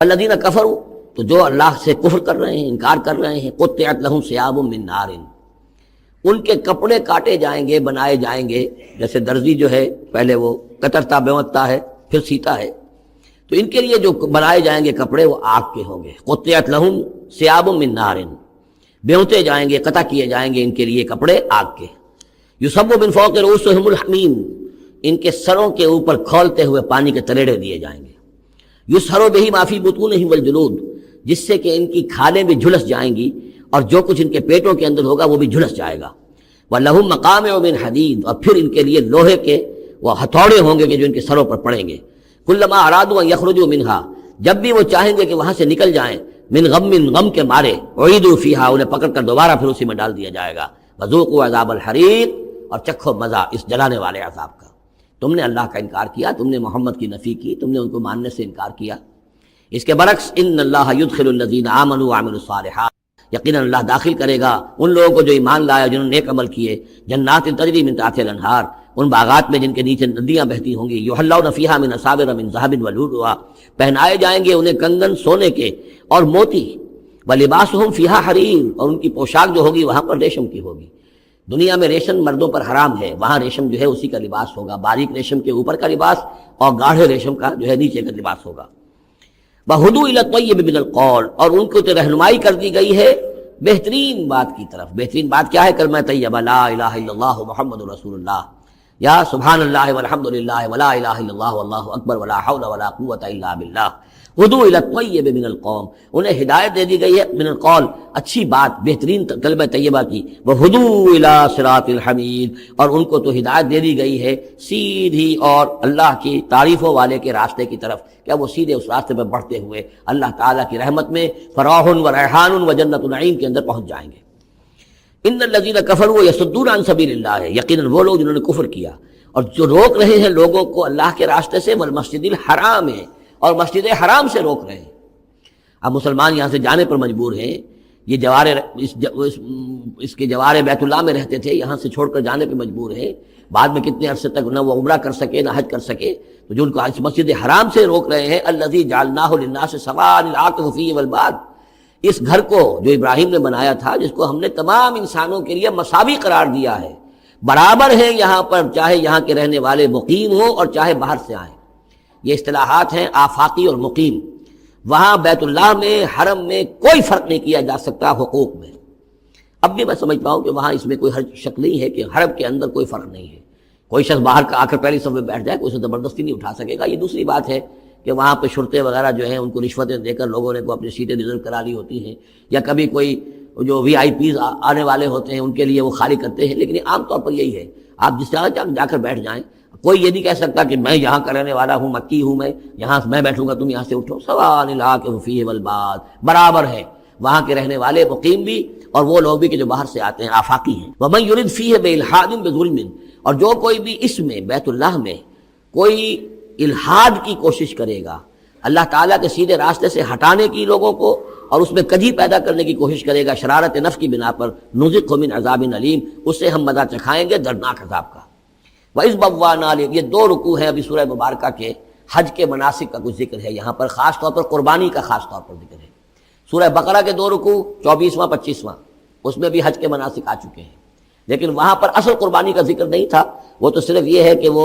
الذین کفروا، تو جو اللہ سے کفر کر رہے ہیں، انکار کر رہے ہیں، قطعت لہم ثیاب من نار، ان کے کپڑے کاٹے جائیں گے، بنائے جائیں گے، جیسے درزی جو ہے پہلے وہ کترتا بیوتتا ہے پھر سیتا ہے، تو ان کے لیے جو بنائے جائیں گے کپڑے وہ آگ کے ہوں گے۔ قطعت لہم ثیاب من نار، بیوتے جائیں گے، قطع کیے جائیں گے ان کے لیے کپڑے آگ کے۔ یصب من فوق رؤوسہم الحمیم، ان کے سروں کے اوپر کھولتے ہوئے پانی کے تریڑے دیے جائیں گے۔ یسحر بہ ما فی بطونہم والجلود، جس سے کہ ان کی کھالیں بھی جھلس جائیں گی اور جو کچھ ان کے پیٹوں کے اندر ہوگا وہ بھی جھلس جائے گا۔ وَلَهُم مَّقَامِعُ مِنْ حَدِيدٍ، اور پھر ان کے لیے لوہے کے وہ ہتھوڑے ہوں گے کہ جو ان کے سروں پر پڑیں گے۔ كُلَّمَا أَرَادُوا أَن يَخْرُجُوا مِنْهَا، جب بھی وہ چاہیں گے کہ وہاں سے نکل جائیں، من غم کے مارے، اعیدوا فیہا، انہیں پکڑ کر دوبارہ پھر اسی میں ڈال دیا جائے گا۔ وذوقوا عذاب الحریق، اور چکھو مزہ اس جلانے والے عذاب کا۔ تم نے اللہ کا انکار کیا، تم نے محمد کی نفی کی، تم نے ان کو ماننے سے انکار کیا۔ اس کے برعکس ان اللہ يدخل الذین آمنوا وعملوا الصالحات، یقیناً اللہ داخل کرے گا ان لوگوں کو جو ایمان لایا، جنہوں نے نیک عمل کیے، جنات تجری من تحتها الانہار، ان باغات میں جن کے نیچے ندیاں بہتی ہوں گی، یحلون فیہا من اساور من ذهب ولؤلؤا، پہنائے جائیں گے انہیں کنگن سونے کے اور موتی، ولباسہم فیہا حریر، اور ان کی پوشاک جو ہوگی وہاں پر ریشم کی ہوگی۔ دنیا میں ریشم مردوں پر حرام ہے، وہاں ریشم جو ہے اسی کا لباس ہوگا، باریک ریشم کے اوپر کا لباس اور گاڑھے ریشم کا جو ہے نیچے کا لباس ہوگا۔ وَهُدُوا إِلَى الطَّيِّبِ مِنَ الْقَوْلِ، اور ان کو تو رہنمائی کر دی گئی ہے بہترین بات کی طرف۔ بہترین بات کیا ہے؟ کلمہ طیبہ، لا الہ الا اللہ محمد رسول اللہ، یا سبحان اللہ والحمد للہ ولا الہ الا اللہ واللہ اکبر ولا حول ولا قوۃ الا باللہ۔ ہدوا الی الطیب من القول، انہیں ہدایت دے دی گئی ہے من القول، اچھی بات، بہترین کلمہ طیبہ کی۔ وہدوا الی صراط الحمید، اور ان کو تو ہدایت دے دی گئی ہے سیدھی اور اللہ کی تعریفوں والے کے راستے کی طرف، کیا وہ سیدھے اس راستے پہ بڑھتے ہوئے اللہ تعالیٰ کی رحمت میں فراح و ریحان و جنت النعیم کے اندر پہنچ جائیں گے۔ ان الذین کفروا یصدون عن سبیل اللہ، یقیناً وہ لوگ جنہوں نے کفر کیا اور جو روک رہے ہیں لوگوں کو اللہ کے راستے سے، والمسجد الحرام ہے، اور مسجد حرام سے روک رہے ہیں۔ اب مسلمان یہاں سے جانے پر مجبور ہیں، یہ جوار اس کے جوار بیت اللہ میں رہتے تھے، یہاں سے چھوڑ کر جانے پہ مجبور ہیں، بعد میں کتنے عرصے تک نہ وہ عمرہ کر سکے نہ حج کر سکے، تو جو ان کو اس مسجد حرام سے روک رہے ہیں، الذی جعلناہ للناس سواء العاکف فیہ والباد، اس گھر کو جو ابراہیم نے بنایا تھا، جس کو ہم نے تمام انسانوں کے لیے مساوی قرار دیا ہے، برابر ہے یہاں پر، چاہے یہاں کے رہنے والے مقیم ہوں اور چاہے باہر سے آئیں۔ یہ اصطلاحات ہیں آفاقی اور مقیم۔ وہاں بیت اللہ میں، حرم میں کوئی فرق نہیں کیا جا سکتا حقوق میں۔ اب بھی میں سمجھتا ہوں کہ وہاں اس میں کوئی حرج شک نہیں ہے کہ حرم کے اندر کوئی فرق نہیں ہے، کوئی شخص باہر آ کر پہلی صف میں بیٹھ جائے، کوئی اسے زبردستی نہیں اٹھا سکے گا۔ یہ دوسری بات ہے کہ وہاں پہ شرطے وغیرہ جو ہیں ان کو رشوتیں دے کر لوگوں نے کو اپنی سیٹیں ریزرو کرا لی ہوتی ہیں، یا کبھی کوئی جو وی آئی پیز آنے والے ہوتے ہیں ان کے لیے وہ خالی کرتے ہیں، لیکن عام طور پر یہی ہے، آپ جس جگہ جا کر بیٹھ جائیں، کوئی یہ نہیں کہہ سکتا کہ میں یہاں کا رہنے والا ہوں، مکی ہوں، میں یہاں میں بیٹھوں گا تم یہاں سے اٹھو، سواء العاکف فیہ والباد، برابر ہے وہاں کے رہنے والے مقیم بھی اور وہ لوگ بھی کہ جو باہر سے آتے ہیں، آفاقی ہیں۔ ومن یرد فیہ بالحاد بظلم، اور جو کوئی بھی اس میں بیت اللہ میں کوئی الحاد کی کوشش کرے گا، اللہ تعالیٰ کے سیدھے راستے سے ہٹانے کی لوگوں کو، اور اس میں کجی پیدا کرنے کی کوشش کرے گا شرارت نفس کی بنا پر، نذقہ من عذاب علیم، اس سے ہم مزہ چکھائیں گے دردناک عذاب کا۔ وَإِذْ بَوَّأْنَا لِكُلِّ، یہ دو رکوع ہیں ابھی سورہ مبارکہ کے، حج کے مناسک کا کچھ ذکر ہے یہاں پر، خاص طور پر قربانی کا خاص طور پر ذکر ہے۔ سورہ بقرہ کے دو رکوع 24واں 25واں، اس میں بھی حج کے مناسک آ چکے ہیں، لیکن وہاں پر اصل قربانی کا ذکر نہیں تھا، وہ تو صرف یہ ہے کہ وہ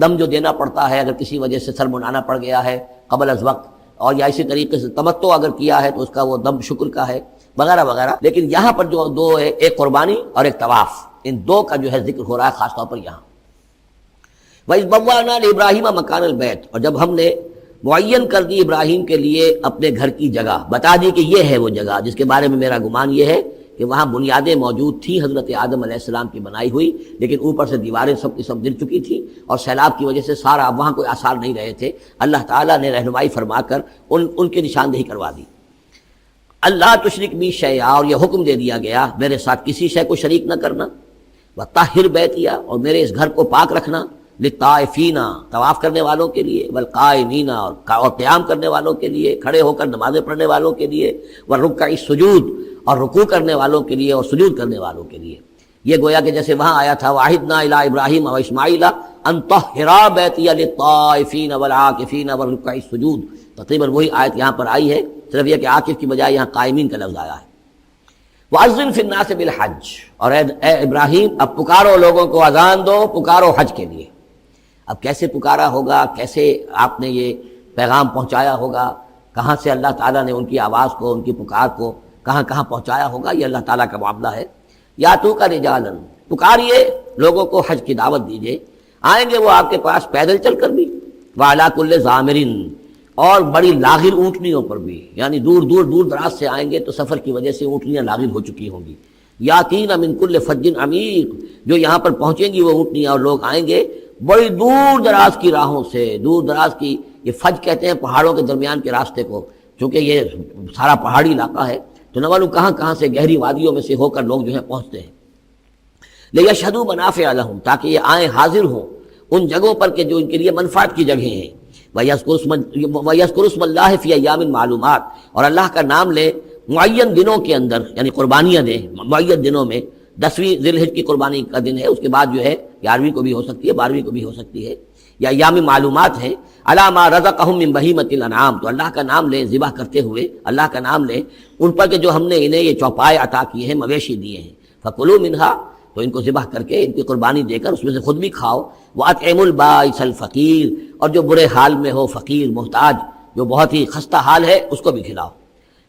دم جو دینا پڑتا ہے اگر کسی وجہ سے سر منانا پڑ گیا ہے قبل از وقت، اور یا اسی طریقے سے تمتع اگر کیا ہے تو اس کا وہ دم شکر کا ہے وغیرہ وغیرہ۔ لیکن یہاں پر جو دو ہے، ایک قربانی اور ایک طواف، ان دو کا جو ہے ذکر ہو رہا ہے خاص طور پر یہاں۔ وَإِذْ بَوَّأْنَا لِإِبْرَاهِيمَ مَكَانَ الْبَيْتِ، اور جب ہم نے معین کر دی ابراہیم کے لیے اپنے گھر کی جگہ، بتا دی کہ یہ ہے وہ جگہ جس کے بارے میں میرا گمان یہ ہے کہ وہاں بنیادیں موجود تھیں حضرت آدم علیہ السلام کی بنائی ہوئی، لیکن اوپر سے دیواریں سب کی سب گر چکی تھیں اور سیلاب کی وجہ سے سارا اب وہاں کوئی آثار نہیں رہے تھے۔ اللہ تعالیٰ نے رہنمائی فرما کر ان کی نشاندہی کروا دی۔ اللہ تشرک بی شیئا، اور یہ حکم دے دیا گیا میرے ساتھ کسی شے کو شریک نہ کرنا، وطہر بیتیا، اور میرے اس گھر کو پاک رکھنا، للطائفین، طواف کرنے والوں کے لیے، والقائمین، اور قیام کرنے والوں کے لیے، کھڑے ہو کر نمازیں پڑھنے والوں کے لیے، والرکع السجود، اور رکوع کرنے والوں کے لیے اور سجود کرنے والوں کے لیے۔ یہ گویا کہ جیسے وہاں آیا تھا وَعَهِدْنَا إِلَىٰ إِبْرَاهِيمَ وَإِسْمَاعِيلَ ان طہرا بیتی للطائفین والعاکفین والرکع السجود، تقریباً وہی آیت یہاں پر آئی ہے، صرف یہ کہ عاکف کی بجائے یہاں قائمین کا لفظ آیا ہے۔ وَأَذِّن فِي النَّاسِ بِالْحَجِّ، اور اے ابراہیم اب پکارو لوگوں کو، اذان دو، پکارو حج کے لیے۔ اب کیسے پکارا ہوگا، کیسے آپ نے یہ پیغام پہنچایا ہوگا، کہاں سے اللہ تعالیٰ نے ان کی آواز کو، ان کی پکار کو کہاں کہاں پہنچایا ہوگا، یہ اللہ تعالیٰ کا معاملہ ہے۔ یا تو کا رجالن، پکاریے لوگوں کو، حج کی دعوت دیجیے، آئیں گے وہ آپ کے پاس پیدل چل کر بھی، وعلیٰ کل ضامر، اور بڑی لاغر اونٹنیوں پر بھی، یعنی دور دور دراز سے آئیں گے تو سفر کی وجہ سے اونٹنیاں لاغر ہو چکی ہوں گی۔ یاتین من کل فج عمیق، جو یہاں پر پہنچیں گی وہ اونٹنیاں اور لوگ آئیں گے بڑی دور دراز کی راہوں سے، دور دراز کی، یہ فج کہتے ہیں پہاڑوں کے درمیان کے راستے کو، چونکہ یہ سارا پہاڑی علاقہ ہے تو نہ معلوم کہاں کہاں سے گہری وادیوں میں سے ہو کر لوگ جو ہیں پہنچتے ہیں۔ لیشہدوا منافع لہم، تاکہ یہ آئیں حاضر ہوں ان جگہوں پر کہ جو ان کے لیے منفعت کی جگہیں ہیں۔ وَيَذْكُرُوا اسْمَ اللَّهِ فِي أَيَّامٍ مَّعْلُومَاتٍ، اور اللہ کا نام لے معین دنوں کے اندر، یعنی قربانیاں دیں معین دنوں میں۔ 10ویں ذی الحجہ کی قربانی کا دن ہے، اس کے بعد جو ہے 11ویں کو بھی ہو سکتی ہے، 12ویں کو بھی ہو سکتی ہے، یا ایام معلومات ہیں۔ عَلَىٰ مَا رَزَقَهُم مِّن بَهِیمَةِ الْأَنْعَامِ، تو اللہ کا نام لیں ذبح کرتے ہوئے، اللہ کا نام لیں ان پر کہ جو ہم نے انہیں یہ چوپائے عطا کیے ہیں، مویشی دیے ہیں۔ فَكُلُوا مِنْهَا، تو ان کو ذبح کر کے ان کی قربانی دے کر اس میں سے خود بھی کھاؤ۔ وَأَطْعِمُوا الْبَائِسَ الْفَقِيرَ، اور جو برے حال میں ہو، فقیر محتاج جو بہت ہی خستہ حال ہے، اس کو بھی کھلاؤ۔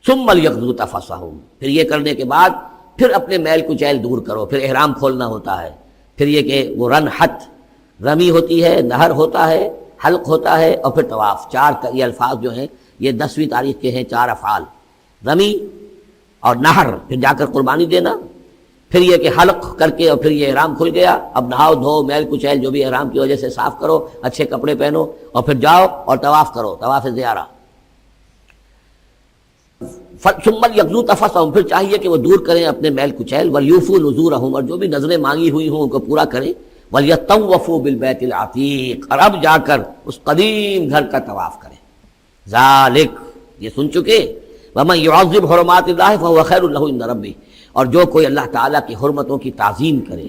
ثُمَّ لْيَقْضُوا تَفَثَهُمْ، پھر یہ کرنے کے بعد پھر اپنے میل کچیل دور کرو، پھر احرام کھولنا ہوتا ہے، پھر یہ کہ وہ رنحت، رمی ہوتی ہے، نہر ہوتا ہے، حلق ہوتا ہے، اور پھر طواف۔ چار یہ الفاظ جو ہیں یہ 10ویں تاریخ کے ہیں، 4 افعال، رمی اور نہر، پھر جا کر قربانی دینا، پھر یہ کہ حلق کر کے اور پھر یہ احرام کھل گیا، اب نہاؤ دھو، میل کچیل جو بھی احرام کی وجہ سے صاف کرو، اچھے کپڑے پہنو، اور پھر جاؤ اور طواف کرو، طواف زیارہ۔ ثم یقضوا تفثهم، پھر چاہیے کہ وہ دور کریں اپنے میل کچیل، ولیوفوا نذورهم، اور جو بھی نذریں مانگی ہوئی ہوں ان کو پورا کریں، ولیطوفوا بالبیت العتیق، اور اب جا کر اس قدیم گھر کا طواف کریں۔ ذالک، یہ سن چکے، ومن يعظم حرمات اللہ فهو خیر له عند ربہ، اور جو کوئی اللہ تعالیٰ کی حرمتوں کی تعظیم کرے،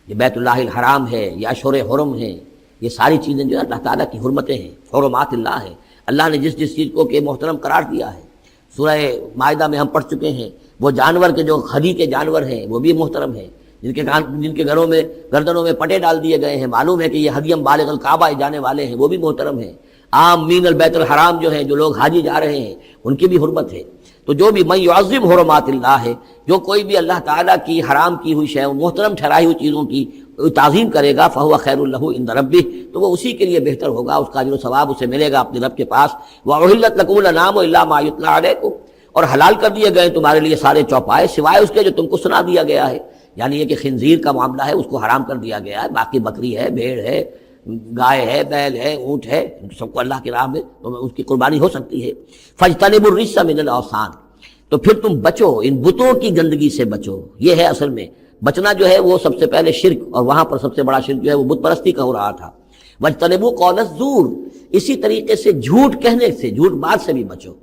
یہ بیت اللہ الحرام ہے یا اشہر حرم ہے، یہ ساری چیزیں جو ہے اللہ تعالیٰ کی حرمتیں ہیں، حرمات اللہ ہے، اللہ نے جس چیز کو کہ محترم قرار دیا ہے۔ سورہ مائدہ میں ہم پڑھ چکے ہیں، وہ جانور کے جو خدی کے جانور ہیں وہ بھی محترم ہیں، جن کے گھروں میں گردنوں میں پٹے ڈال دیے گئے ہیں، معلوم ہے کہ یہ ہدیم بالغ الکعبہ جانے والے ہیں، وہ بھی محترم ہیں۔ عامین البیت الحرام جو ہیں، جو لوگ حاجی جا رہے ہیں، ان کی بھی حرمت ہے۔ تو جو بھی من یعظم حرمات اللہ ہے، جو کوئی بھی اللہ تعالیٰ کی حرام کی ہوئی شے، محترم ٹھہرائی ہوئی چیزوں کی تعظیم کرے گا، فہو خیر لہ عند ربہ، تو وہ اسی کے لیے بہتر ہوگا، اس کا اجر و ثواب اسے ملے گا اپنے رب کے پاس۔ وَأُحِلَّتْ لَكُمُ الْأَنْعَامُ إِلَّا مَا يُتْلَىٰ عَلَيْكُمْ، اور حلال کر دیے گئے تمہارے لیے سارے چوپائے سوائے اس کے جو تم کو سنا دیا گیا ہے، یعنی یہ کہ خنزیر کا معاملہ ہے، اس کو حرام کر دیا گیا ہے، باقی بکری ہے، بھیڑ ہے، گائے ہے، بیل ہے، اونٹ ہے، سب کو اللہ کی راہ میں اس کی قربانی ہو سکتی ہے۔ فَاجْتَنِبُوا الرِّجْسَ مِنَ الْأَوْثَانِ، تو پھر تم بچو ان بتوں کی گندگی سے بچو۔ یہ ہے اصل میں بچنا جو ہے وہ سب سے پہلے شرک، اور وہاں پر سب سے بڑا شرک جو ہے وہ بت پرستی کا ہو رہا تھا۔ وَاجْتَنِبُوا قَوْلَ الزُّورِ، اسی طریقے سے جھوٹ کہنے سے، جھوٹ بات سے بھی بچو۔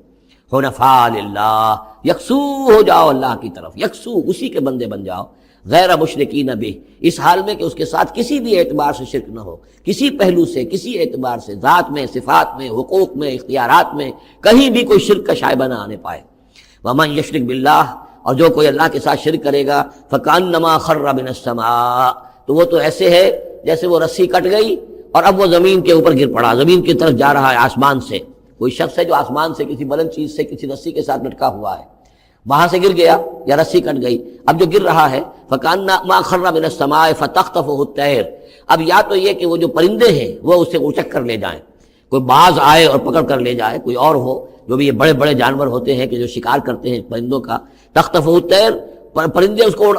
حنفاء للہ، یکسو ہو جاؤ اللہ کی طرف، یکسو اسی کے بندے بن جاؤ، غیر مشرکین بہ، اس حال میں کہ اس کے ساتھ کسی بھی اعتبار سے شرک نہ ہو، کسی پہلو سے، کسی اعتبار سے، ذات میں، صفات میں، حقوق میں، اختیارات میں، کہیں بھی کوئی شرک کا شائبہ نہ آنے پائے۔ ومن یشرک باللہ، اور جو کوئی اللہ کے ساتھ شرک کرے گا، فکأنما خر من السماء، تو وہ تو ایسے ہے جیسے وہ رسی کٹ گئی اور اب وہ زمین کے اوپر گر پڑا، زمین کی طرف جا رہا ہے آسمان سے۔ کوئی شخص ہے جو آسمان سے کسی بلند چیز سے کسی رسی کے ساتھ لٹکا ہوا ہے، وہاں سے گر گیا یا رسی کٹ گئی، اب جو گر رہا ہے فکأنما خر من السماء فتخطفه الطیر، اب یا تو یہ کہ وہ جو پرندے ہیں وہ اسے اچک کر لے جائیں، کوئی باز آئے اور پکڑ کر لے جائے، کوئی اور ہو، جو بھی یہ بڑے بڑے جانور ہوتے ہیں کہ جو شکار کرتے ہیں پرندوں کا، تخطفه الطیر، پرندے اس کو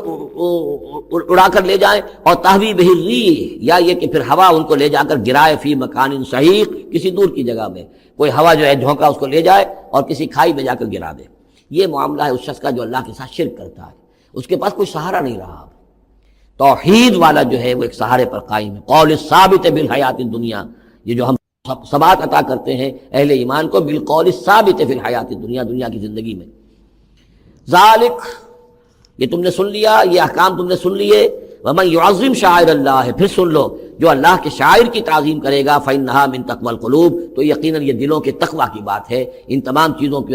اڑا کر لے جائیں، اور تہوی بہ الریح، یا یہ کہ پھر ہوا ان کو لے جا کر گرائے فی مکان صحیح، کسی دور کی جگہ میں کوئی ہوا جو ہے جھونکا اس کو لے جائے اور کسی کھائی میں جا کر گرا دے۔ یہ معاملہ ہے اس شخص کا جو اللہ کے ساتھ شرک کرتا ہے، اس کے پاس کوئی سہارا نہیں رہا۔ توحید والا جو ہے وہ ایک سہارے پر قائم ہے۔ قول ثابت بالحیات الدنیا، یہ جو ہم ثبات عطا کرتے ہیں اہل ایمان کو، بالقول ثابت فی الحیات الدنیا، دنیا کی زندگی میں۔ ذالک، یہ تم نے سن لیا، یہ احکام تم نے سن لیے، ومن يعظم شعائر اللہ، پھر سن لو جو اللہ کے شاعر کی تعظیم کرے گا فإنها من تقوى القلوب، تو یقیناً یہ دلوں کے تقوی کی بات ہے۔ ان تمام چیزوں کی